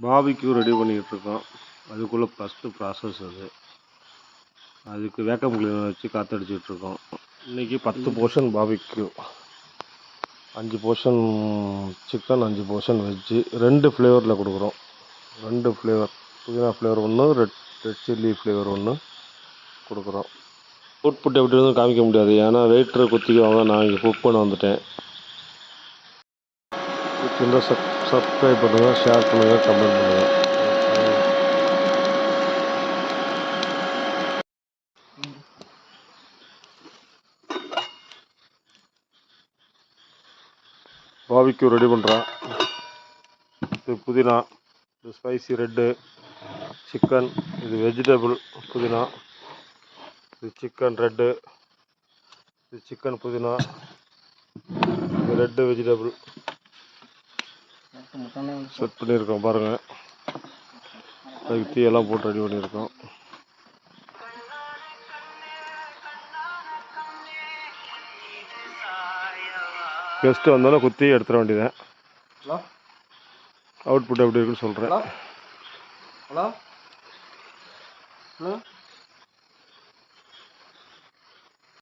Barbecue ready பண்ணிகிட்ருக்கோம். அதுக்குள்ளே first process அதுக்கு வேக்கம் கிளீனர் வச்சு காற்றடிச்சிட்ருக்கோம். இன்றைக்கி 10 portion barbecue, 5 portion chicken, 5 portion veg, 2 ஃப்ளேவரில் கொடுக்குறோம். 2 ஃப்ளேவர், புதினா ஃப்ளேவர் ஒன்று, ரெட் சில்லி ஃப்ளேவர் ஒன்று கொடுக்குறோம். அவுட்புட் எப்படி வந்து காமிக்க முடியாது, ஏன்னா வெயிட்டரை குத்திக்குவாங்க. நான் இங்கே குக் பண்ண வந்துட்டேன். சப்ஸ்கிரைப் பண்ணுங்கள், ஷேர் பண்ணுங்கள், கமெண்ட் பண்ணுங்கள். பாபிக்யூ ரெடி பண்ணுறேன். இது புதினா, இது ஸ்பைசி ரெட்டு சிக்கன், இது வெஜிடபிள் புதினா, இது சிக்கன் ரெட்டு, இது சிக்கன் புதினா, இது ரெட்டு வெஜிடபிள் செட் பண்ணியிருக்கோம் பாருங்கள். அதுக்கு தீயெல்லாம் போட்டு ரெடி பண்ணியிருக்கோம். கெஸ்ட்டு வந்தாலும் குத்தி எடுத்துட வேண்டியதான். அவுட்புட் எப்படி இருக்குன்னு சொல்கிறேன்.